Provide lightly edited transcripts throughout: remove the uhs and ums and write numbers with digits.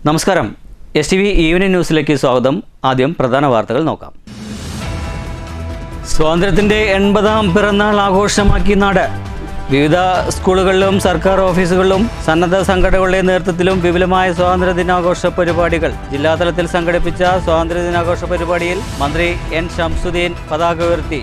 നമസ്കാരം. STV evening ന്യൂസിലേക്ക് സ്വാഗതം. ആദ്യം പ്രധാന വാർത്തകൾ നോക്കാം. സ്വാതന്ത്ര്യത്തിൻ്റെ 80ാം പിറന്നാൾ ആഘോഷമാക്കി നാട്. വിവിധ സ്കൂളുകളിലും സർക്കാർ ഓഫീസുകളിലും സന്നദ്ധ സംഘടനകളുടെ നേതൃത്വത്തിലും വിപുലമായ സ്വാതന്ത്ര്യ ദിനാഘോഷ പരിപാടികൾ. ജില്ലാതലത്തിൽ സംഘടിപ്പിച്ച സ്വാതന്ത്ര്യ ദിനാഘോഷ പരിപാടിയിൽ മന്ത്രി N. ഷംസുദ്ദീൻ പതാക ഉയർത്തി.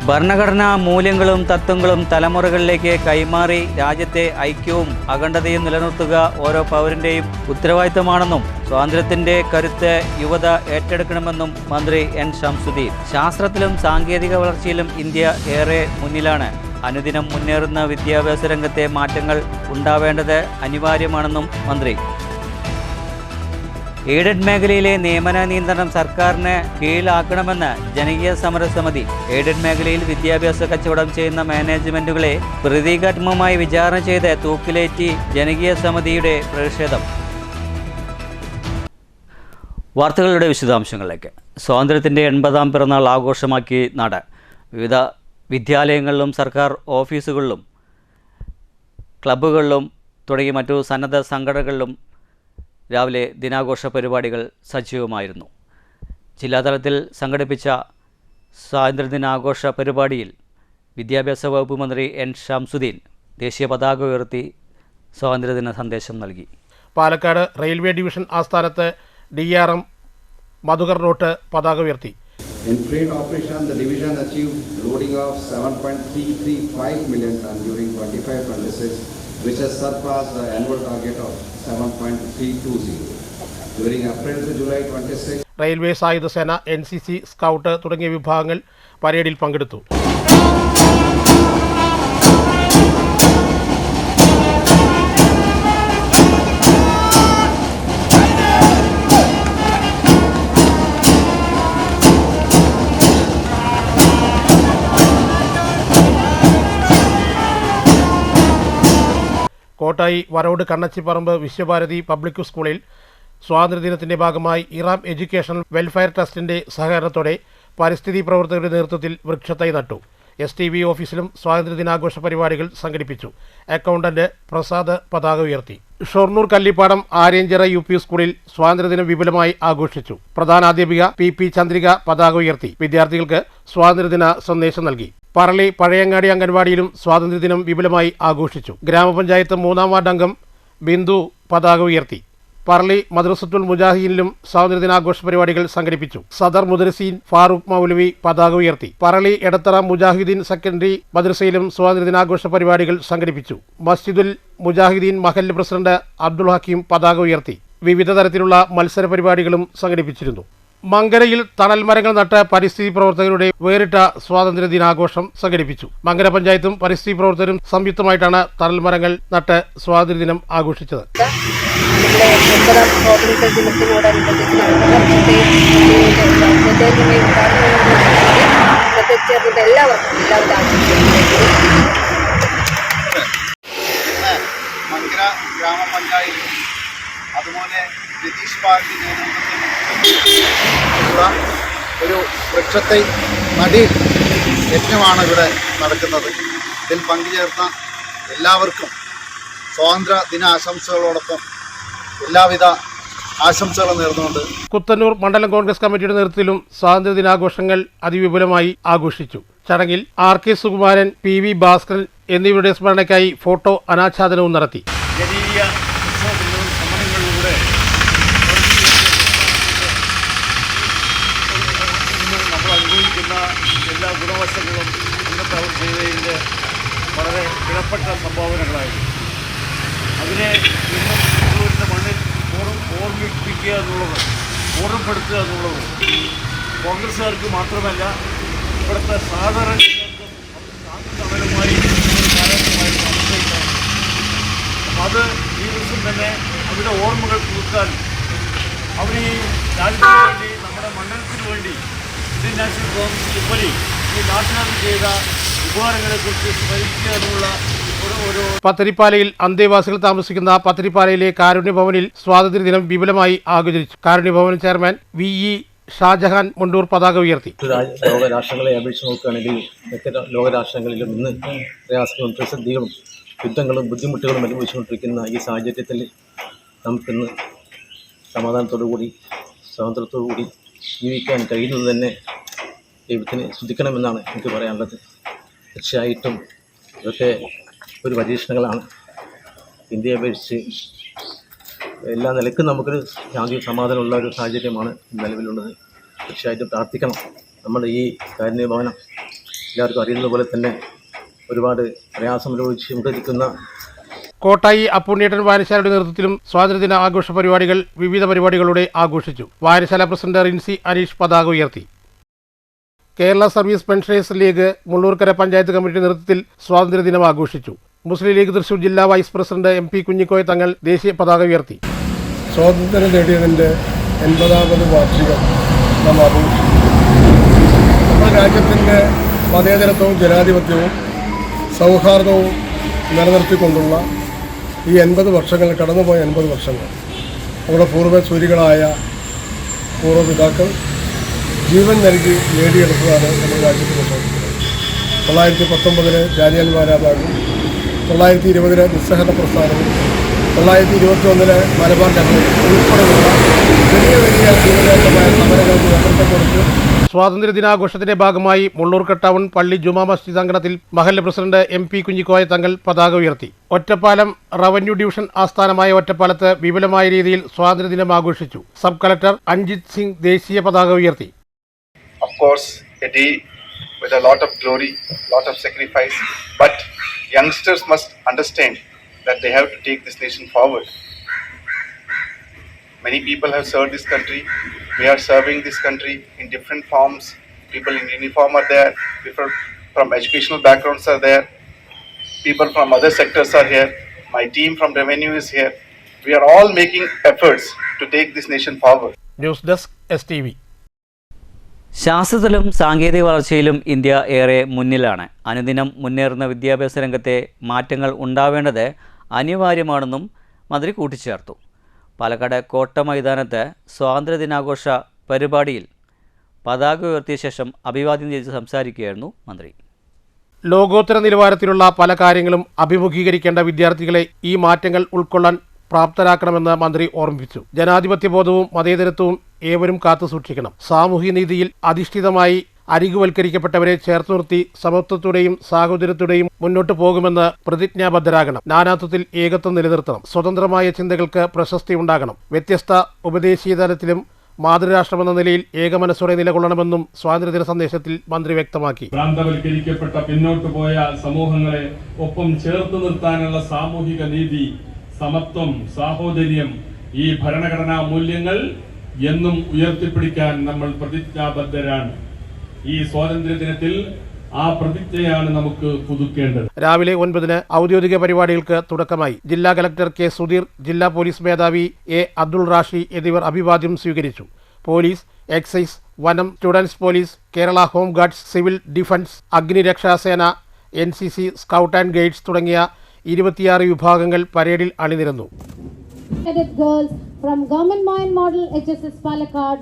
ഭരണഘടനാ മൂല്യങ്ങളും തത്വങ്ങളും തലമുറകളിലേക്ക് കൈമാറി രാജ്യത്തെ ഐക്യവും അഖണ്ഡതയും നിലനിർത്തുക ഓരോ പൗരൻ്റെയും ഉത്തരവാദിത്തമാണെന്നും സ്വാതന്ത്ര്യത്തിൻ്റെ കരുത്ത് യുവത ഏറ്റെടുക്കണമെന്നും മന്ത്രി N. ഷംസുദ്ദീൻ. ശാസ്ത്രത്തിലും സാങ്കേതിക വളർച്ചയിലും ഇന്ത്യ ഏറെ മുന്നിലാണ്. അനുദിനം മുന്നേറുന്ന വിദ്യാഭ്യാസ രംഗത്തെ മാറ്റങ്ങൾ ഉണ്ടാവേണ്ടത് അനിവാര്യമാണെന്നും മന്ത്രി. എയ്ഡഡ് മേഖലയിലെ നിയമന നിയന്ത്രണം സർക്കാരിന് കീഴിലാക്കണമെന്ന് ജനകീയ സമരസമിതി. എയ്ഡഡ് മേഖലയിൽ വിദ്യാഭ്യാസ കച്ചവടം ചെയ്യുന്ന മാനേജ്മെന്റുകളെ പ്രതീകാത്മകമായി വിചാരണ ചെയ്ത് തൂക്കിലേറ്റി ജനകീയ സമിതിയുടെ പ്രതിഷേധം. വാർത്തകളുടെ വിശദാംശങ്ങളിലേക്ക്. സ്വാതന്ത്ര്യത്തിൻ്റെ 80ാം പിറന്നാൾ ആഘോഷമാക്കി നാട്. വിവിധ വിദ്യാലയങ്ങളിലും സർക്കാർ ഓഫീസുകളിലും ക്ലബ്ബുകളിലും തുടങ്ങി മറ്റു സന്നദ്ധ സംഘടനകളിലും രാവിലെ ദിനാഘോഷ പരിപാടികൾ സജീവമായിരുന്നു. ജില്ലാതലത്തിൽ സംഘടിപ്പിച്ച സ്വാതന്ത്ര്യദിനാഘോഷ പരിപാടിയിൽ വിദ്യാഭ്യാസ വകുപ്പ് മന്ത്രി N. ഷംസുദ്ദീൻ ദേശീയ പതാക ഉയർത്തി സ്വാതന്ത്ര്യദിന സന്ദേശം നൽകി. പാലക്കാട് റെയിൽവേ ഡിവിഷൻ ആസ്ഥാനത്ത് DRM മധുകർ നോട്ട് പതാക ഉയർത്തി. In freight operation, the division achieved loading of 7.335 million ton during 25-26, which has surpassed the annual target of 7.320. During April to July 26, railway സായുധ സേന, NCC, സ്കൗട്ട് തുടങ്ങിയ വിഭാഗങ്ങൾ പരേഡിൽ പങ്കെടുത്തു. കോട്ടായി വരോട് കണ്ണച്ചിപ്പറമ്പ് വിശ്വഭാരതി പബ്ലിക് സ്കൂളിൽ സ്വാതന്ത്ര്യദിനത്തിന്റെ ഭാഗമായി ഇറാം എഡ്യൂക്കേഷണൽ വെൽഫെയർ ട്രസ്റ്റിന്റെ സഹകരണത്തോടെ പരിസ്ഥിതി പ്രവർത്തകരുടെ നേതൃത്വത്തിൽ വൃക്ഷത്തൈ നട്ടു. STV ഓഫീസിലും സ്വാതന്ത്ര്യദിനാഘോഷ പരിപാടികൾ സംഘടിപ്പിച്ചു. അക്കൗണ്ടന്റ് പ്രസാദ് പതാക ഉയർത്തി. ഷൊർണൂർ കല്ലിപ്പാടം ആര്യഞ്ചിറ UP സ്കൂളിൽ സ്വാതന്ത്ര്യദിനം വിപുലമായി ആഘോഷിച്ചു. പ്രധാനാധ്യാപിക PP ചന്ദ്രിക പതാക ഉയർത്തി വിദ്യാർത്ഥികൾക്ക് സ്വാതന്ത്ര്യദിന സന്ദേശം നൽകി. പറളി പഴയങ്ങാടി അംഗൻവാടിയിലും സ്വാതന്ത്ര്യദിനം വിപുലമായി ആഘോഷിച്ചു. ഗ്രാമപഞ്ചായത്ത് 3ാം വാർഡ് അംഗം ബിന്ദു പതാക ഉയർത്തി. പറളി മദ്രസത്തുൽ മുജാഹിദീനിലും സ്വാതന്ത്ര്യദിനാഘോഷ പരിപാടികൾ സംഘടിപ്പിച്ചു. സദർ മുദരിസീൻ ഫാറൂഖ് മൗലവി പതാക ഉയർത്തി. പറളി എടത്തറ മുജാഹിദീൻ സെക്കൻഡറി മദ്രസയിലും സ്വാതന്ത്ര്യദിനാഘോഷ പരിപാടികൾ സംഘടിപ്പിച്ചു. മസ്ജിദുൽ മുജാഹിദീൻ മഹല്ല് പ്രസിഡന്റ് അബ്ദുൽ ഹക്കീം പതാക ഉയർത്തി. വിവിധ തരത്തിലുള്ള മത്സര പരിപാടികളും സംഘടിപ്പിച്ചിരുന്നു. മങ്കരയിൽ തണൽ മരങ്ങൾ നട്ട് പരിസ്ഥിതി പ്രവർത്തകരുടെ വേറിട്ട സ്വാതന്ത്ര്യ ദിനാഘോഷം സംഘടിപ്പിച്ചു. മങ്കര പഞ്ചായത്തും പരിസ്ഥിതി പ്രവർത്തകരും സംയുക്തമായിട്ടാണ് തണൽ മരങ്ങൾ നട്ട് സ്വാതന്ത്ര്യദിനം ആഘോഷിച്ചത്. മങ്കര ഗ്രാമപഞ്ചായത്ത് അതുപോലെ ബ്രിട്ടീഷ് പാർട്ടി നേതൃത്വത്തിലുള്ള ഒരു വൃക്ഷത്തൈ നടി യജ്ഞമാണ് ഇവിടെ നടക്കുന്നത്. ഇതിൽ പങ്കുചേർന്ന എല്ലാവർക്കും സ്വാതന്ത്ര്യ ദിനാശംസകളോടൊപ്പം എല്ലാവിധ ആശംസകളും നേർന്നുകൊണ്ട് കുത്തന്നൂർ മണ്ഡലം കോൺഗ്രസ് കമ്മിറ്റിയുടെ നേതൃത്വത്തിലും സ്വാതന്ത്ര്യ ദിനാഘോഷങ്ങൾ അതിവിപുലമായി ആഘോഷിച്ചു. ചടങ്ങിൽ RK സുകുമാരൻ, PV ഭാസ്കരൻ എന്നിവരുടെ സ്മരണയ്ക്കായി ഫോട്ടോ അനാച്ഛാദനവും നടത്തി. അനുഭവിക്കുന്ന എല്ലാ ഗുണവശങ്ങളും ഇന്നത്തെ അവർ ചെയ്തതിൻ്റെ വളരെ വിലപ്പെട്ട സംഭാവനകളായിരുന്നു. അതിനെ ഇന്നും തൃശ്ശൂരിൻ്റെ മണ്ണിൽ ഓർമ്മിപ്പിക്കുക എന്നുള്ളത്, ഓർമ്മപ്പെടുത്തുക എന്നുള്ളത് കോൺഗ്രസ്സുകാർക്ക് മാത്രമല്ല ഇവിടുത്തെ സാധാരണ ജനങ്ങൾക്കും താങ്ങുതണലുമായി കാലഘട്ടമായിരുന്നു അവസ്ഥയിലാണ്. അപ്പം അത് ഈ ദിവസം തന്നെ അവരുടെ ഓർമ്മകൾ പുതുക്കാൻ അവർ ഈ രാജ്യത്തിന് വേണ്ടി, നമ്മുടെ മണ്ഡലത്തിന് വേണ്ടി, ഇന്ത്യൻ നാഷണൽ കോൺഗ്രസ് ഉപരി ഈ നാട്ടിനകത്ത് ചെയ്ത ഉപകാരങ്ങളെക്കുറിച്ച് സ്മരിക്കുക എന്നുള്ള ഒരു പത്തരിപ്പാലയിൽ അന്തേവാസികൾ താമസിക്കുന്ന പത്തരിപ്പാലയിലെ കാരുണ്യഭവനിൽ സ്വാതന്ത്ര്യദിനം വിപുലമായി ആഘോഷിച്ചു. കാരുണ്യഭവൻ ചെയർമാൻ VE ഷാജഹാൻ മുണ്ടൂർ പതാക ഉയർത്തി. ലോകരാഷ്ട്രങ്ങളെ അപേക്ഷിച്ച് നോക്കുകയാണെങ്കിൽ മിക്ക ലോകരാഷ്ട്രങ്ങളിലും ഇന്ന് പ്രയാസങ്ങളും പ്രതിസന്ധികളും യുദ്ധങ്ങളും ബുദ്ധിമുട്ടുകളും അനുഭവിച്ചുകൊണ്ടിരിക്കുന്ന ഈ സാഹചര്യത്തിൽ നമുക്കിന്ന് സമാധാനത്തോടു കൂടി സ്വാതന്ത്ര്യത്തോടു കൂടി ജീവിക്കാൻ കഴിയുന്നത് തന്നെ ദൈവത്തിന് സ്തുതിക്കണമെന്നാണ് എനിക്ക് പറയാനുള്ളത്. തീർച്ചയായിട്ടും ഇതൊക്കെ ഒരു പരീക്ഷണങ്ങളാണ്. ഇന്ത്യയെ അപേക്ഷിച്ച് എല്ലാ നിലയ്ക്കും നമുക്കൊരു ശാന്തി സമാധാനമുള്ള ഒരു സാഹചര്യമാണ് നിലവിലുള്ളത്. തീർച്ചയായിട്ടും പ്രാർത്ഥിക്കണം. നമ്മുടെ ഈ കാരുണ്യ ഭവനം എല്ലാവർക്കും അറിയുന്നത് പോലെ തന്നെ ഒരുപാട് പ്രയാസം അനുഭവിച്ചുകൊണ്ടിരിക്കുന്ന കോട്ടായി അപ്പുണ്ണിയേട്ടൻ വായനശാലയുടെ നേതൃത്വത്തിലും സ്വാതന്ത്ര്യദിന ആഘോഷ പരിപാടികൾ വിവിധ പരിപാടികളോടെ ആഘോഷിച്ചു. വായനശാല പ്രസിഡന്റ് റിൻസി അനീഷ് പതാക ഉയർത്തി. Kerala service pensioners league Mullurkara panchayat കമ്മിറ്റിയുടെ നേതൃത്വത്തിൽ സ്വാതന്ത്ര്യദിനം ആഘോഷിച്ചു. മുസ്ലിം ലീഗ് തൃശൂർ ജില്ലാ വൈസ് പ്രസിഡന്റ് MP കുഞ്ഞിക്കോയ തങ്ങൾ ദേശീയ പതാക ഉയർത്തി. സ്വാതന്ത്ര്യം നേടിയതിൻ്റെ 80ാമത് വാർഷികം നാം ആഘോഷിച്ചു. നമ്മുടെ രാജ്യത്തിൻ്റെ മതേതരത്വവും ജനാധിപത്യവും സൗഹാർദ്ദവും നിലനിർത്തിക്കൊണ്ടുള്ള ഈ 80 വർഷങ്ങൾ, കടന്നുപോയ 80 വർഷങ്ങൾ നമ്മുടെ പൂർവ്വസൂരികളായ പൂർവ്വപിതാക്കൾ ജീവൻ നൽകി നേടിയെടുത്തതാണ് നമ്മുടെ രാജ്യത്തിൻ്റെ സ്വാതന്ത്ര്യം. 1919 ജാലിയൻ വാലാബാഗും 1920 നിസ്സഹകരണ പ്രസ്ഥാനവും 1921 മലബാർ ഡക്കയും ഉൾപ്പെടെയുള്ള വലിയ വലിയ ജീവനേറ്റമായ സമരങ്ങൾക്ക് നേതൃത്വം കൊടുത്ത് സ്വാതന്ത്ര്യദിനാഘോഷത്തിന്റെ ഭാഗമായി മുള്ളൂർക്കര ടൗൺ പള്ളി ജുമാ മസ്ജിദ് അങ്കണത്തിൽ മഹല്ല് പ്രസിഡന്റ് MP കുഞ്ഞിക്കോയ തങ്ങൾ പതാക ഉയർത്തി. ഒറ്റപ്പാലം റവന്യൂ ഡിവിഷൻ ആസ്ഥാനമായ ഒറ്റപ്പാലത്ത് വിപുലമായ രീതിയിൽ സ്വാതന്ത്ര്യദിനം ആഘോഷിച്ചു. സബ് കളക്ടർ അഞ്ജിത് സിംഗ് ദേശീയ പതാക ഉയർത്തി. Of course, a day with a lot of glory, lot of sacrifice, but youngsters must understand that they have to take this nation forward. Many people have served this country. We are serving this country in different forms. People in uniform are there. People from educational backgrounds are there. People from other sectors are here. My team from revenue is here. We are all making efforts to take this nation forward. News desk STV. ശാസ്ത്രത്തിലും സാങ്കേതിക വളർച്ചയിലും India ഏറെ മുന്നിലാണ്. അനുദിനം മുന്നേറുന്ന വിദ്യാഭ്യാസ രംഗത്തെ മാറ്റങ്ങൾ ഉണ്ടാവേണ്ടത് അനിവാര്യമാണെന്നും മന്ത്രി കൂട്ടിച്ചേർത്തു. പാലക്കാട് കോട്ട മൈതാനത്ത് സ്വാതന്ത്ര്യദിനാഘോഷ പരിപാടിയിൽ പതാക ഉയർത്തിയ ശേഷം അഭിവാദ്യം ചെയ്ത് സംസാരിക്കുകയായിരുന്നു മന്ത്രി. ലോകോത്തര നിലവാരത്തിലുള്ള പല കാര്യങ്ങളും അഭിമുഖീകരിക്കേണ്ട വിദ്യാർത്ഥികളെ ഈ മാറ്റങ്ങൾ ഉൾക്കൊള്ളാൻ പ്രാപ്തരാക്കണമെന്ന് മന്ത്രി ഓർമ്മിപ്പിച്ചു. ജനാധിപത്യബോധവും മതേതരത്വവും ഏവരും കാത്തുസൂക്ഷിക്കണം. സാമൂഹ്യനീതിയിൽ അധിഷ്ഠിതമായി അരികുവൽക്കരിക്കപ്പെട്ടവരെ ചേർത്ത് നിർത്തി സമത്വത്തോടെയും സാഹോദര്യത്തോടെയും മുന്നോട്ടു പോകുമെന്ന് പ്രതിജ്ഞാബദ്ധരാകണം. നാനാത്വത്തിൽ ഏകത്വം നിലനിർത്തണം. സ്വതന്ത്രമായ ചിന്തകൾക്ക് പ്രശസ്തി ഉണ്ടാകണം. വ്യത്യസ്ത ഉപദേശീയ തലത്തിലും മാതൃരാഷ്ട്രമെന്ന നിലയിൽ ഏകമനസ്സോടെ നിലകൊള്ളണമെന്നും സ്വാതന്ത്ര്യദിന സന്ദേശത്തിൽ മന്ത്രി വ്യക്തമാക്കി. പ്രാന്തവൽക്കരിക്കപ്പെട്ട പിന്നോട്ടു പോയ സമൂഹങ്ങളെ ഒപ്പം ചേർത്ത് നിർത്താനുള്ള സാമൂഹിക നീതി, സമത്വം, സാഹോദര്യം, ഈ ഭരണഘടനാ മൂല്യങ്ങൾ എന്നും ഉയർത്തിപ്പിടിക്കാൻ നമ്മൾ പ്രതിജ്ഞാബദ്ധരാണ്. ഈ സ്വാതന്ത്ര്യ ദിനത്തിൽ ആ പ്രതിജ്ഞയാണ് നമുക്ക് പുതുക്കേണ്ടത്. രാവിലെ 9-ന് ഔദ്യോഗിക പരിപാടികൾക്ക് തുടക്കമായി. ജില്ലാ കലക്ടർ K. സുധീർ, ജില്ലാ പോലീസ് മേധാവി A. അബ്ദുൾ റാഷി എന്നിവർ അഭിവാദ്യം സ്വീകരിച്ചു. പോലീസ്, എക്സൈസ്, വനം, students police, Kerala home guards, civil defence, അഗ്നിരക്ഷാസേന, NCC, സ്കൗട്ട് ആൻഡ് ഗൈഡ്സ് തുടങ്ങിയ 26 വിഭാഗങ്ങൾ പരേഡിൽ അണിനിരന്നു. Girls from Government Model HSS Palakkad.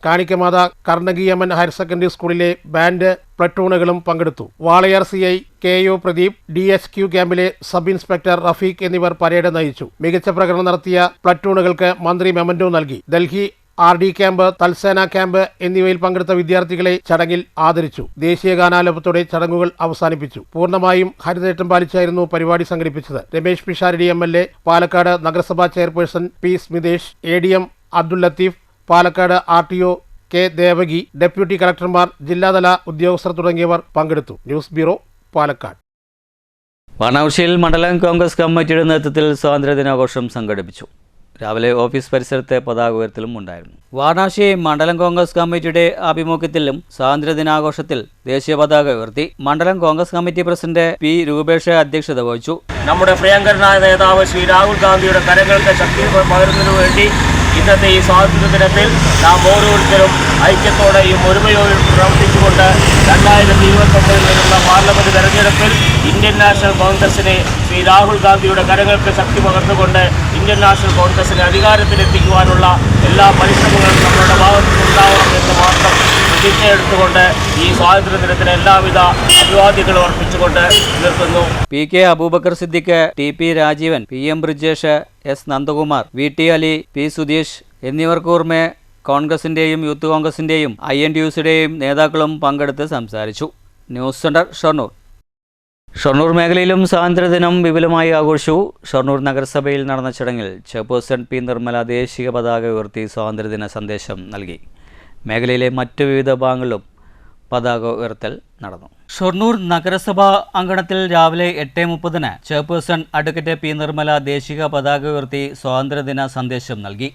കാണിക്കമാത കർണകീയമൻ ഹയർ സെക്കൻഡറി സ്കൂളിലെ ബാൻഡ് പ്ലറ്റൂണുകളും പങ്കെടുത്തു. Walayar CI KO Pradeep, DHQ ക്യാമ്പിലെ സബ് ഇൻസ്പെക്ടർ റഫീഖ് എന്നിവർ പരേഡ് നയിച്ചു. മികച്ച പ്രകടനം നടത്തിയ പ്ലറ്റൂണുകൾക്ക് മന്ത്രി മെമന്റോ നൽകി. ഡൽഹി RD ക്യാമ്പ്, തൽസേന ക്യാമ്പ് എന്നിവയിൽ പങ്കെടുത്ത വിദ്യാർത്ഥികളെ ചടങ്ങിൽ ആദരിച്ചു. ദേശീയ ഗാനാലാപനത്തോടെ ചടങ്ങുകൾ അവസാനിപ്പിച്ചു. പൂർണ്ണമായും ഹരിതചട്ടം പാലിച്ചായിരുന്നു പരിപാടി സംഘടിപ്പിച്ചത്. രമേശ് പിഷാരടി MLA, പാലക്കാട് നഗരസഭാ chairperson P. Smithesh, ADM Abdul Latheef, Palakkad RTO K. Devaki, deputy കളക്ടർമാർ, ജില്ലാതല ഉദ്യോഗസ്ഥർ തുടങ്ങിയവർ പങ്കെടുത്തു. News bureau, Palakkad. വാരണാസിയിൽ മണ്ഡലം കോൺഗ്രസ് കമ്മിറ്റിയുടെ നേതൃത്വത്തിൽ സ്വാതന്ത്ര്യദിനാഘോഷം സംഘടിപ്പിച്ചു. രാവിലെ ഓഫീസ് പരിസരത്ത് പതാക ഉയർത്തലും ഉണ്ടായിരുന്നു. വാരണാസി മണ്ഡലം കോൺഗ്രസ് കമ്മിറ്റിയുടെ ആഭിമുഖ്യത്തിലും സ്വാതന്ത്ര്യദിനാഘോഷത്തിൽ ദേശീയ പതാക ഉയർത്തി. മണ്ഡലം Congress committee president P. Rupesh അധ്യക്ഷത വഹിച്ചു. നമ്മുടെ പ്രിയങ്കരനായ നേതാവ് ശ്രീ രാഹുൽ ഗാന്ധിയുടെ കരങ്ങൾക്ക് ശക്തി പകരുന്നതിനു വേണ്ടി ഇന്നത്തെ ഈ സ്വാതന്ത്ര്യ ദിനത്തിൽ നാം ഓരോരുത്തരും ഐക്യത്തോടെയും ഒരുമയോടും പ്രവർത്തിച്ചുകൊണ്ട് 2029 വരുന്ന പാർലമെന്റ് തെരഞ്ഞെടുപ്പിൽ ഇന്ത്യൻ നാഷണൽ കോൺഗ്രസിനെ ശ്രീ രാഹുൽ ഗാന്ധിയുടെ കരങ്ങൾക്ക് ശക്തി പകർന്നുകൊണ്ട് ഇന്ത്യൻ നാഷണൽ കോൺഗ്രസിനെ അധികാരത്തിലെത്തിക്കുവാനുള്ള എല്ലാ പരിശ്രമങ്ങളും നമ്മുടെ ഭാഗത്തുനിന്നുണ്ടാവണം എന്ന് മാത്രം പ്രതിജ്ഞയെടുത്തുകൊണ്ട് ഈ സ്വാതന്ത്ര്യ ദിനത്തിന് എല്ലാവിധ അഭിവാദ്യങ്ങളും അർപ്പിച്ചുകൊണ്ട് നിർത്തുന്നു. PK Abubakar Siddique, TP Rajeevan, PM Brijesh, S Nandakumar, VT Ali, P Sudheesh എന്നിവർക്ക് പുറമെ കോൺഗ്രസിന്റെയും യൂത്ത് കോൺഗ്രസിന്റെയും INTUസിയുടെയും നേതാക്കളും പങ്കെടുത്ത് സംസാരിച്ചു. News centre Shoranur. ഷൊർണൂർ മേഖലയിലും സ്വാതന്ത്ര്യദിനം വിപുലമായി ആഘോഷിച്ചു. ഷൊർണൂർ നഗരസഭയിൽ നടന്ന ചടങ്ങിൽ ചെയർപേഴ്സൺ P നിർമ്മല ദേശീയ പതാക ഉയർത്തി സ്വാതന്ത്ര്യദിന സന്ദേശം നൽകി. മേഖലയിലെ മറ്റു വിവിധ ഭാഗങ്ങളിലും പതാക ഉയർത്തൽ നടന്നു. ഷൊർണൂർ നഗരസഭാ അങ്കണത്തിൽ രാവിലെ 8:30 ചെയർപേഴ്സൺ അഡ്വക്കേറ്റ് P നിർമ്മല ദേശീയ പതാക ഉയർത്തി സ്വാതന്ത്ര്യദിന സന്ദേശം നൽകി.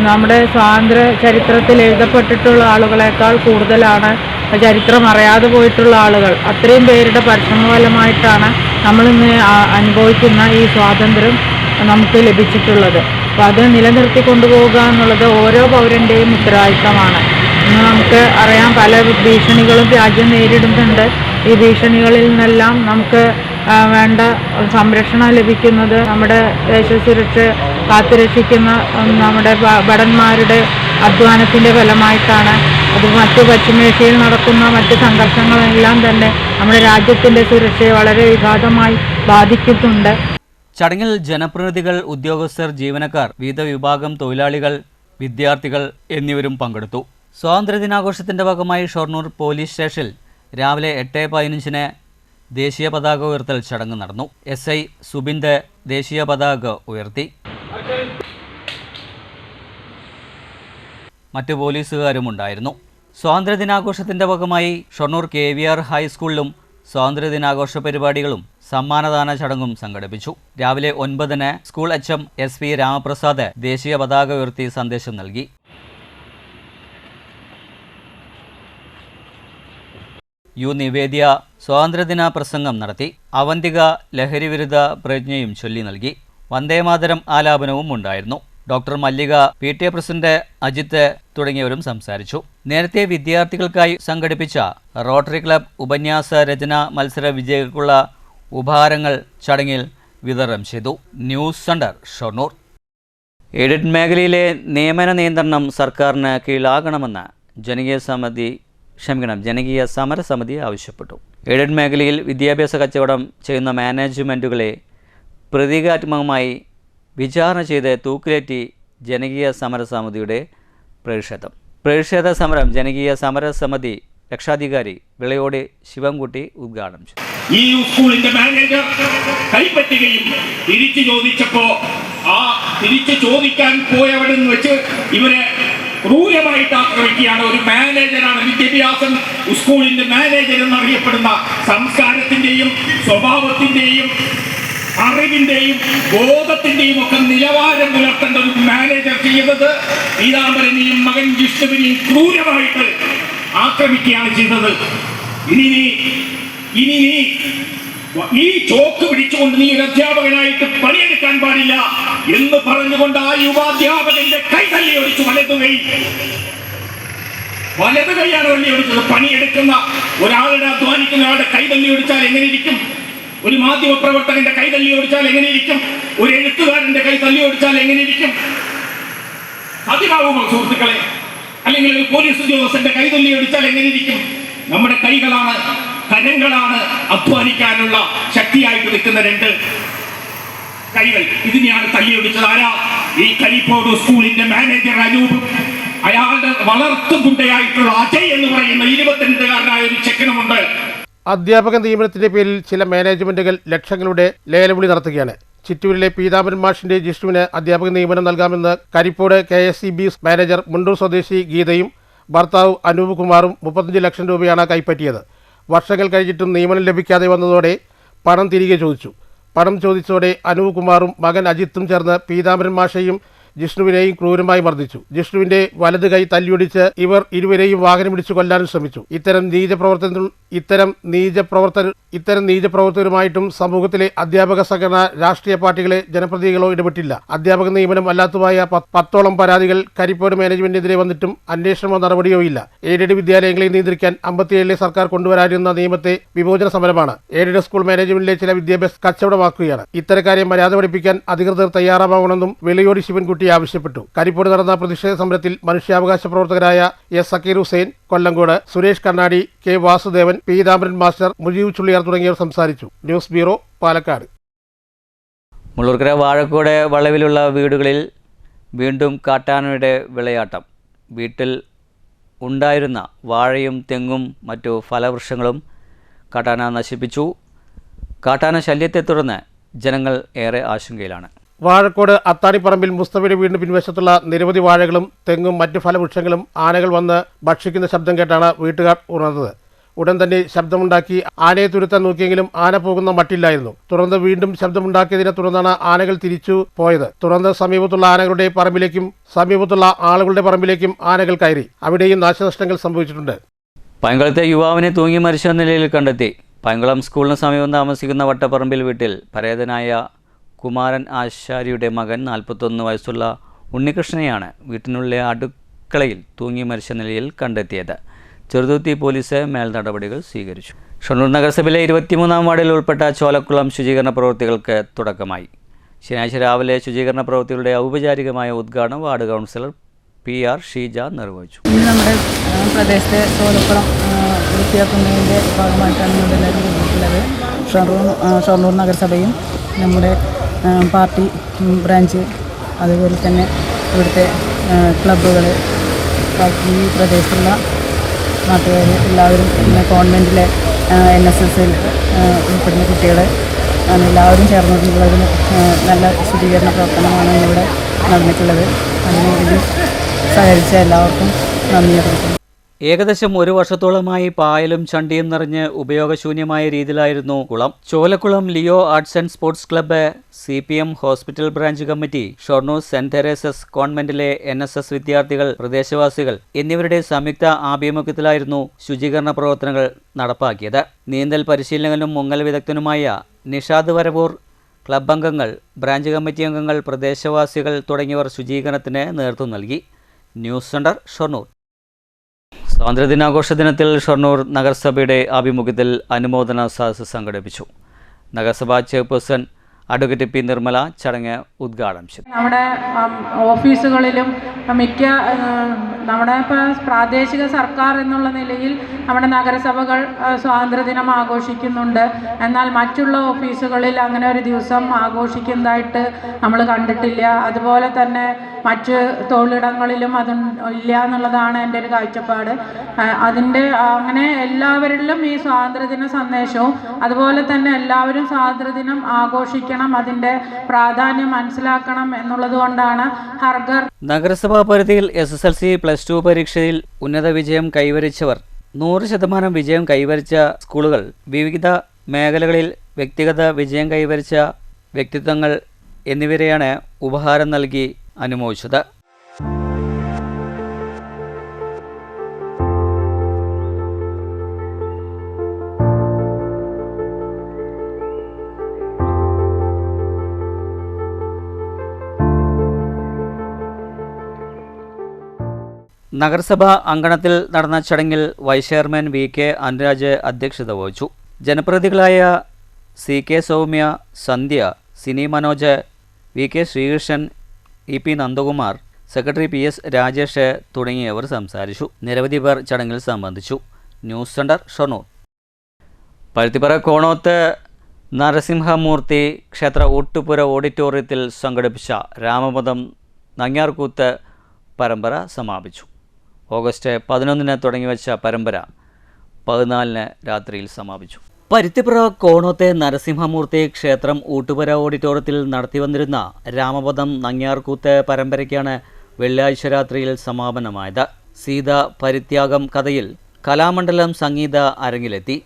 നമ്മുടെ സ്വാതന്ത്ര്യ ചരിത്രത്തിൽ എഴുതപ്പെട്ടിട്ടുള്ള ആളുകളെക്കാൾ കൂടുതലാണ് ചരിത്രം അറിയാതെ പോയിട്ടുള്ള ആളുകൾ. അത്രയും പേരുടെ പരിശ്രമഫലമായിട്ടാണ് നമ്മളിന്ന് അനുഭവിക്കുന്ന ഈ സ്വാതന്ത്ര്യം നമുക്ക് ലഭിച്ചിട്ടുള്ളത്. അപ്പോൾ അത് നിലനിർത്തി കൊണ്ടുപോകുക എന്നുള്ളത് ഓരോ പൗരൻ്റെയും ഉത്തരവാദിത്തമാണ്. ഇന്ന് നമുക്ക് അറിയാം, പല ഭീഷണികളും രാജ്യം നേരിടുന്നുണ്ട്. ഈ ഭീഷണികളിൽ നിന്നെല്ലാം നമുക്ക് വേണ്ട സംരക്ഷണം ലഭിക്കുന്നത് നമ്മുടെ ദേശസുരക്ഷ കാത്തുരക്ഷിക്കുന്ന നമ്മുടെ ഭടന്മാരുടെ അധ്വാനത്തിൻ്റെ ഫലമായിട്ടാണ്. അത് മറ്റ് പശ്ചിമേഷ്യയിൽ നടക്കുന്ന മറ്റ് സംഘർഷങ്ങളെല്ലാം തന്നെ നമ്മുടെ രാജ്യത്തിൻ്റെ സുരക്ഷയെ വളരെ വിഘാതമായി ബാധിക്കുന്നുണ്ട്. ചടങ്ങിൽ ജനപ്രതിനിധികൾ, ഉദ്യോഗസ്ഥർ, ജീവനക്കാർ, വിവിധ വിഭാഗം തൊഴിലാളികൾ, വിദ്യാർത്ഥികൾ എന്നിവരും പങ്കെടുത്തു. സ്വാതന്ത്ര്യദിനാഘോഷത്തിന്റെ ഭാഗമായി ഷൊർണൂർ പോലീസ് സ്റ്റേഷനിൽ രാവിലെ 8:15 ദേശീയ പതാക ഉയർത്തൽ ചടങ്ങ് നടന്നു. SI സുബിന്ദ് ദേശീയ പതാക ഉയർത്തി. മറ്റു പോലീസുകാരും ഉണ്ടായിരുന്നു. സ്വാതന്ത്ര്യദിനാഘോഷത്തിന്റെ ഭാഗമായി ഷൊർണൂർ KVR ഹൈസ്കൂളിലും സ്വാതന്ത്ര്യദിനാഘോഷ പരിപാടികളും സമ്മാനദാന ചടങ്ങും സംഘടിപ്പിച്ചു. രാവിലെ 9 സ്കൂൾ HM SP രാമപ്രസാദ് ദേശീയ പതാക ഉയർത്തി സന്ദേശം നൽകി. U നിവേദ്യ സ്വാതന്ത്ര്യദിന പ്രസംഗം നടത്തി. അവന്തിക ലഹരിവിരുദ്ധ പ്രതിജ്ഞയും ചൊല്ലി നൽകി. വന്ദേമാതരം ആലാപനവും ഉണ്ടായിരുന്നു. ഡോക്ടർ മല്ലിക, PTA പ്രസിഡന്റ് അജിത്ത് തുടങ്ങിയവരും സംസാരിച്ചു. നേരത്തെ വിദ്യാർത്ഥികൾക്കായി സംഘടിപ്പിച്ച റോട്ടറി ക്ലബ് ഉപന്യാസ രചന മത്സര വിജയികൾക്കുള്ള ഉപഹാരങ്ങൾ ചടങ്ങിൽ വിതരണം ചെയ്തു. News centre Shoranur. എയ്ഡഡ് മേഖലയിലെ നിയമന നിയന്ത്രണം സർക്കാരിന് കീഴിലാകണമെന്ന് ജനകീയ സമരസമിതി ആവശ്യപ്പെട്ടു. എയ്ഡഡ് മേഖലയിൽ വിദ്യാഭ്യാസ കച്ചവടം ചെയ്യുന്ന മാനേജ്മെൻറ്റുകളെ പ്രതീകാത്മകമായി വിചാരണ ചെയ്ത് തൂക്കിലേറ്റി ജനകീയ സമരസമിതിയുടെ പ്രതിഷേധ സമരം ജനകീയ സമരസമിതി രക്ഷാധികാരി വിളയോട് ശിവൻകുട്ടി ഉദ്ഘാടനം ചെയ്തു. ഈ സ്കൂളിന്റെ മാനേജർ കൈപ്പറ്റുകയും തിരിച്ചു ചോദിച്ചപ്പോ ആ തിരിച്ചു ചോദിക്കാൻ പോയവിടെ നിന്ന് വെച്ച് ഇവരെ ക്രൂരമായിട്ട് ആക്രമിക്കുകയാണ്. ഒരു മാനേജറാണ്, വിദ്യാഭ്യാസം സ്കൂളിന്റെ മാനേജർ എന്നറിയപ്പെടുന്ന സംസ്കാരത്തിന്റെയും സ്വഭാവത്തിന്റെയും അറിവിന്റെയും ബോധത്തിന്റെയും ഒക്കെ നിലവാരം പുലർത്തേണ്ട ഒരു മാനേജർ ചെയ്യുന്നത് പീതാംബരനെയും മകൻ ജിഷ്ണുവിനെയും ക്രൂരമായിട്ട് ആക്രമിക്കുകയാണ് ചെയ്തത്. ഇനി നീ ഈ ചോക്ക് പിടിച്ചുകൊണ്ട് നീ ഒരു അധ്യാപകനായിട്ട് പണിയെടുക്കാൻ പാടില്ല എന്ന് പറഞ്ഞുകൊണ്ട് ആ യുവാധ്യാപകന്റെ കൈ തല്ലിയൊടിച്ചു. വലത് കൈയാണ് തല്ലിയൊടിച്ചത്. പണിയെടുക്കുന്ന ഒരാളുടെ, അധ്വാനിക്കുന്ന ഒരാളുടെ കൈ തല്ലിയൊടിച്ചാൽ എങ്ങനെയിരിക്കും? ഒരു മാധ്യമ പ്രവർത്തകന്റെ കൈ തല്ലിയൊടിച്ചാൽ എങ്ങനെയിരിക്കും? ഒരു എഴുത്തുകാരന്റെ കൈ തല്ലിയൊടിച്ചാൽ എങ്ങനെയിരിക്കും? സാധ്യമാകുമോ സുഹൃത്തുക്കളെ? അല്ലെങ്കിൽ ഒരു പോലീസ് ഉദ്യോഗസ്ഥന്റെ കൈ തല്ലിയൊടിച്ചാൽ എങ്ങനെയിരിക്കും? നമ്മുടെ കൈകളാണ്, കരങ്ങളാണ് അധ്വാനിക്കാനുള്ള ശക്തിയായിട്ട് നിൽക്കുന്ന രണ്ട് കൈകൾ. ഇതിനെയാണ് തല്ലിയൊടിച്ചത്. ആരാ? ഈ കരിപ്പോട് സ്കൂളിന്റെ മാനേജർ അനൂപ്, അയാളുടെ വളർത്തുകുണ്ടയായിട്ടുള്ള അജയ് എന്ന് പറയുന്ന 22കാരനായ ഒരു ചെക്കനുമുണ്ട്. അധ്യാപക നിയമനത്തിന്റെ പേരിൽ ചില മാനേജ്മെന്റുകൾ ലക്ഷങ്ങളുടെ ലേലവിളി നടത്തുകയാണ്. ചിറ്റൂരിലെ പീതാംബരൻ മാഷിന്റെ ജിഷ്ണുവിന് അധ്യാപക നിയമനം നൽകാമെന്ന് കരിപ്പോട് KSEB മാനേജർ മുണ്ടൂർ സ്വദേശി ഗീതയും ഭർത്താവ് അനൂപ് കുമാറും 35 ലക്ഷം രൂപയാണ് കൈപ്പറ്റിയത്. വർഷങ്ങൾ കഴിഞ്ഞിട്ടും നിയമനം ലഭിക്കാതെ വന്നതോടെ പണം തിരികെ ചോദിച്ചു. പണം ചോദിച്ചതോടെ അനൂപ് കുമാറും മകൻ അജിത്തും ചേർന്ന് പീതാംബരൻ മാഷെയും ജിഷ്ണുവിനെയും ക്രൂരമായി മർദ്ദിച്ചു. ജിഷ്ണുവിന്റെ വലത് കൈ തല്ലിയൊടിച്ച് ഇവർ ഇരുവരെയും വാഹനമിടിച്ച് കൊല്ലാനും ശ്രമിച്ചു. ഇത്തരം നീചപ്രവർത്തകരുമായിട്ടും സമൂഹത്തിലെ അധ്യാപക സംഘടന, രാഷ്ട്രീയ പാർട്ടികളെ, ജനപ്രതിനിധികളോ ഇടപെട്ടില്ല. അധ്യാപക നിയമനം അല്ലാത്തതായ 10ഓളം പരാതികൾ കരിപ്പോട് മാനേജ്മെന്റിനെതിരെ വന്നിട്ടും അന്വേഷണമോ നടപടിയോ ഇല്ല. എയ്ഡഡ് വിദ്യാലയങ്ങളെ നിയന്ത്രിക്കാൻ 57 സർക്കാർ കൊണ്ടുവരാനിരുന്ന നിയമത്തെ വിമോചന സമരമാണ്. എയ്ഡഡ് സ്കൂൾ മാനേജ്മെന്റിലെ ചില വിദ്യാഭ്യാസ കച്ചവടമാക്കുകയാണ്. ഇത്തരക്കാരെ മര്യാദ പഠിപ്പിക്കാൻ അധികൃതർ തയ്യാറാവണമെന്നും വെളിയോടി ശിവൻകുട്ടി ആവശ്യപ്പെട്ടു. കരിപ്പോട് നടന്ന പ്രതിഷേധ സമരത്തിൽ മനുഷ്യാവകാശ പ്രവർത്തകരായ S Zakir Hussain Kollengode, Suresh Kannadi, K Vasudevan, Peethambaran master, Mujeeb Chulliyar തുടങ്ങിയവർ സംസാരിച്ചു. News bureau, Palakkad. മുള്ളൂർക്കര വാഴക്കോട് വളവിലുള്ള വീടുകളിൽ വീണ്ടും കാട്ടാനയുടെ വിളയാട്ടം. വീട്ടിൽ ഉണ്ടായിരുന്ന വാഴയും തെങ്ങും മറ്റു ഫലവൃക്ഷങ്ങളും കാട്ടാന നശിപ്പിച്ചു. കാട്ടാന ശല്യത്തെ തുടർന്ന് ജനങ്ങൾ ഏറെ ആശങ്കയിലാണ്. വാഴക്കോട് അത്താണിപ്പറമ്പിൽ മുസ്തഫയുടെ വീടിന് പിൻവശത്തുള്ള നിരവധി വാഴകളും തെങ്ങും മറ്റ് ഫലവൃക്ഷങ്ങളും ആനകൾ വന്ന് ഭക്ഷിക്കുന്ന ശബ്ദം കേട്ടാണ് വീട്ടുകാർ ഉണർന്നത്. ഉടൻ തന്നെ ശബ്ദമുണ്ടാക്കി ആനയെ തുരത്താൻ നോക്കിയെങ്കിലും ആന പോകുന്ന മട്ടില്ലായിരുന്നു. തുടർന്ന് വീണ്ടും ശബ്ദമുണ്ടാക്കിയതിനെ തുടർന്നാണ് ആനകൾ തിരിച്ചു പോയത്. തുടർന്ന് സമീപത്തുള്ള ആനകളുടെ പറമ്പിലേക്കും സമീപത്തുള്ള ആളുകളുടെ പറമ്പിലേക്കും ആനകൾ കയറി. അവിടെയും നാശനഷ്ടങ്ങൾ സംഭവിച്ചിട്ടുണ്ട്. പൈങ്കുളത്തെ യുവാവിനെ തൂങ്ങി മരിച്ച നിലയിൽ കണ്ടെത്തി. പൈങ്കുളം സ്കൂളിന് സമീപം താമസിക്കുന്ന വട്ടപ്പറമ്പിൽ വീട്ടിൽ പരേതനായ കുമാരൻ ആശാരിയുടെ മകൻ 41 വയസ്സുള്ള ഉണ്ണികൃഷ്ണനെയാണ് വീട്ടിനുള്ളിലെ അടുക്കളയിൽ തൂങ്ങി മരിച്ച നിലയിൽ കണ്ടെത്തിയത്. ചെറുതുരുത്തി പോലീസ് മേൽ നടപടികൾ സ്വീകരിച്ചു. ഷൊർണൂർ നഗരസഭയിലെ 23-ാം വാർഡിൽ ഉൾപ്പെട്ട ചോലക്കുളം ശുചീകരണ പ്രവൃത്തികൾക്ക് തുടക്കമായി. ശനിയാഴ്ച രാവിലെ ശുചീകരണ പ്രവൃത്തികളുടെ ഔപചാരികമായ ഉദ്ഘാടനം വാർഡ് കൗൺസിലർ PR ഷീജ നിർവഹിച്ചു. നമ്മുടെ പ്രദേശത്തെ ചോലക്കുളം വൃത്തിയാക്കുന്നതിൻ്റെ ഭാഗമായിട്ടാണ് നമ്മളെല്ലാവരും കൂടിയിട്ടുള്ളത്. ഷൊർണൂർ നഗരസഭയും നമ്മുടെ പാർട്ടി ബ്രാഞ്ച്, അതുപോലെ തന്നെ ഇവിടുത്തെ ക്ലബ്ബുകൾ, ഈ പ്രദേശത്തുള്ള നാട്ടുകാർ എല്ലാവരും, പിന്നെ കോൺവെൻറ്റിലെ NSSൽ ഉൾപ്പെടുന്ന കുട്ടികൾ എല്ലാവരും ചേർന്നിട്ടുള്ള ഒരു നല്ല ശുചീകരണ പ്രവർത്തനമാണ് ഇവിടെ നടന്നിട്ടുള്ളത്. അതിനുവേണ്ടി സഹകരിച്ച എല്ലാവർക്കും നന്ദി അറിയിക്കുന്നു. ഏകദേശം 1 വർഷത്തോളമായി പായലും ചണ്ടിയും നിറഞ്ഞ് ഉപയോഗശൂന്യമായ രീതിയിലായിരുന്നു കുളം. Cholakkulam Leo arts and sports club, CPM hospital branch committee, Shoranur saint Theresa's കോൺവെന്റിലെ NSS വിദ്യാർത്ഥികൾ, പ്രദേശവാസികൾ എന്നിവരുടെ സംയുക്ത ആഭിമുഖ്യത്തിലായിരുന്നു ശുചീകരണ പ്രവർത്തനങ്ങൾ നടപ്പാക്കിയത്. നീന്തൽ പരിശീലകനും മുങ്ങൽ വിദഗ്ധനുമായ നിഷാദ് വരവൂർ, ക്ലബ് അംഗങ്ങൾ, ബ്രാഞ്ച് കമ്മിറ്റി അംഗങ്ങൾ, പ്രദേശവാസികൾ തുടങ്ങിയവർ ശുചീകരണത്തിന് നേതൃത്വം നൽകി. News centre, Shoranur. സ്വാതന്ത്ര്യദിനാഘോഷ ദിനത്തിൽ ഷൊർണൂർ നഗരസഭയുടെ ആഭിമുഖ്യത്തിൽ അനുമോദന സദസ്സ് സംഘടിപ്പിച്ചു. നഗരസഭാ ചെയർപേഴ്സൺ അഡ്വക്കേറ്റ് P. നിർമ്മല ചടങ്ങ് ഉദ്ഘാടനം ചെയ്തു. നമ്മുടെ ഓഫീസുകളിലും നമ്മുടെ പ്രാദേശിക സർക്കാർ എന്നുള്ള നിലയിൽ നമ്മുടെ നഗരസഭകൾ സ്വാതന്ത്ര്യദിനം ആഘോഷിക്കുന്നുണ്ട്. എന്നാൽ മറ്റുള്ള ഓഫീസുകളിൽ അങ്ങനെ ഒരു ദിവസം ആഘോഷിക്കുന്നതായിട്ട് നമ്മൾ കണ്ടിട്ടില്ല. അതുപോലെ തന്നെ മറ്റ് തൊഴിലിടങ്ങളിലും അത് ഇല്ല എന്നുള്ളതാണ് എൻ്റെ ഒരു കാഴ്ചപ്പാട്. അങ്ങനെ എല്ലാവരിലും ഈ സ്വാതന്ത്ര്യദിന സന്ദേശവും അതുപോലെ തന്നെ എല്ലാവരും സ്വാതന്ത്ര്യദിനം ആഘോഷിക്കണം, അതിൻ്റെ പ്രാധാന്യം മനസ്സിലാക്കണം എന്നുള്ളത് കൊണ്ടാണ് ഹർഘർ. നഗരസഭാ പരിധിയിൽ SSLC +2 പരീക്ഷയിൽ ഉന്നത വിജയം കൈവരിച്ചവർ, 100% വിജയം കൈവരിച്ച സ്കൂളുകൾ, വിവിധ മേഖലകളിൽ വ്യക്തിഗത വിജയം കൈവരിച്ച വ്യക്തിത്വങ്ങൾ എന്നിവരെയാണ് ഉപഹാരം നൽകി അനുമോദിച്ചത്. നഗരസഭാ അങ്കണത്തിൽ നടന്ന ചടങ്ങിൽ വൈസ് ചെയർമാൻ VK അനുരാജ് അധ്യക്ഷത വഹിച്ചു. ജനപ്രതിനിധികളായ CK Soumya, Sandhya, Sini Manoj, VK Sreekrishnan, EP Nandakumar, secretary PS Rajesh തുടങ്ങിയവർ സംസാരിച്ചു. നിരവധി പേർ ചടങ്ങിൽ സംബന്ധിച്ചു. News centre, Shoranur. പരുത്തിപ്പറ കോണോത്ത് നരസിംഹമൂർത്തി ക്ഷേത്ര ഊട്ടുപുര ഓഡിറ്റോറിയത്തിൽ സംഘടിപ്പിച്ച രാമപദം നങ്ങ്യാർകൂത്ത് പരമ്പര സമാപിച്ചു. ഓഗസ്റ്റ് 11 തുടങ്ങിവെച്ച പരമ്പര 14 രാത്രിയിൽ സമാപിച്ചു. പരുത്തിപ്പുറ കോണോത്തെ നരസിംഹമൂർത്തി ക്ഷേത്രം ഊട്ടുപുര ഓഡിറ്റോറിയത്തിൽ നടത്തിവന്നിരുന്ന രാമപദം നങ്ങ്യാർകൂത്ത് പരമ്പരയ്ക്കാണ് വെള്ളിയാഴ്ച രാത്രിയിൽ സമാപനമായത്. സീത പരിത്യാഗം കഥയിൽ കലാമണ്ഡലം സംഗീത അരങ്ങിലെത്തി.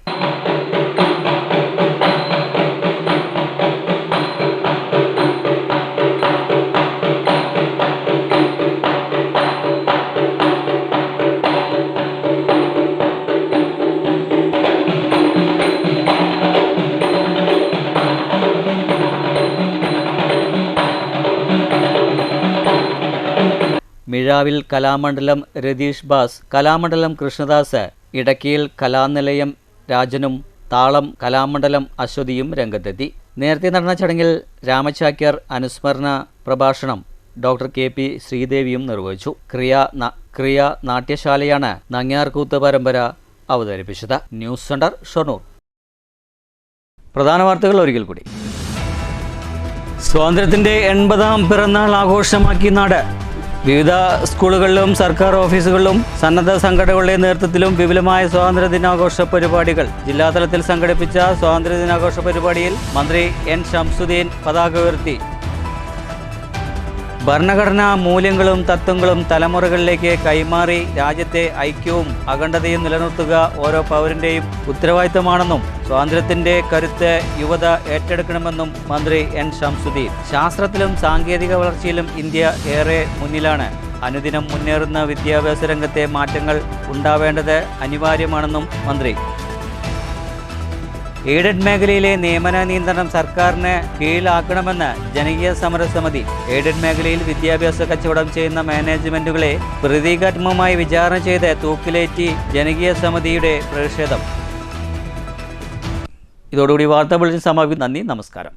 കീഴാവിൽ കലാമണ്ഡലം രതീഷ് ബാസ്, കലാമണ്ഡലം കൃഷ്ണദാസ്, ഇടക്കിയിൽ കലാനിലയം രാജനും താളം കലാമണ്ഡലം അശ്വതിയും രംഗത്തെത്തി. നേരത്തെ നടന്ന ചടങ്ങിൽ രാമചാക്യർ അനുസ്മരണ പ്രഭാഷണം ഡോക്ടർ KP ശ്രീദേവിയും നിർവഹിച്ചു. ക്രിയ നാട്യശാലയാണ് നങ്ങ്യാർകൂത്ത് പരമ്പര അവതരിപ്പിച്ചത്. News centre, Shoranur. പ്രധാന വാർത്തകൾ ഒരിക്കൽ കൂടി. സ്വാതന്ത്ര്യത്തിൻ്റെ 80ാം പിറന്നാൾ ആഘോഷമാക്കി നാട്. വിവിധ സ്കൂളുകളിലും സർക്കാർ ഓഫീസുകളിലും സന്നദ്ധ സംഘടനകളുടെ നേതൃത്വത്തിലും വിപുലമായ സ്വാതന്ത്ര്യ ദിനാഘോഷ പരിപാടികൾ. ജില്ലാതലത്തിൽ സംഘടിപ്പിച്ച സ്വാതന്ത്ര്യ ദിനാഘോഷ പരിപാടിയിൽ മന്ത്രി N. ഷംസുദ്ദീൻ പതാക ഉയർത്തി. ഭരണഘടനാ മൂല്യങ്ങളും തത്വങ്ങളും തലമുറകളിലേക്ക് കൈമാറി രാജ്യത്തെ ഐക്യവും അഖണ്ഡതയും നിലനിർത്തുക ഓരോ പൗരന്റെയും ഉത്തരവാദിത്തമാണെന്നും സ്വാതന്ത്ര്യത്തിന്റെ കരുത്ത് യുവത ഏറ്റെടുക്കണമെന്നും മന്ത്രി N. ഷംസുദ്ദീൻ. ശാസ്ത്രത്തിലും സാങ്കേതിക വളർച്ചയിലും ഇന്ത്യ ഏറെ മുന്നിലാണ്. അനുദിനം മുന്നേറുന്ന വിദ്യാഭ്യാസ രംഗത്തെ മാറ്റങ്ങൾ ഉണ്ടാവേണ്ടത് അനിവാര്യമാണെന്നും മന്ത്രി. എയ്ഡഡ് മേഖലയിലെ നിയമന നിയന്ത്രണം സർക്കാരിന് കീഴിലാക്കണമെന്ന് ജനകീയ സമരസമിതി. എയ്ഡഡ് മേഖലയിൽ വിദ്യാഭ്യാസ കച്ചവടം ചെയ്യുന്ന മാനേജ്മെന്റുകളെ പ്രതീകാത്മകമായി വിചാരണ ചെയ്ത് തൂക്കിലേറ്റി ജനകീയ സമിതിയുടെ പ്രതിഷേധം. ഇതോടുകൂടി വാർത്താ ബുള്ളറ്റിൻ സമാപിക്കും. നന്ദി, നമസ്കാരം.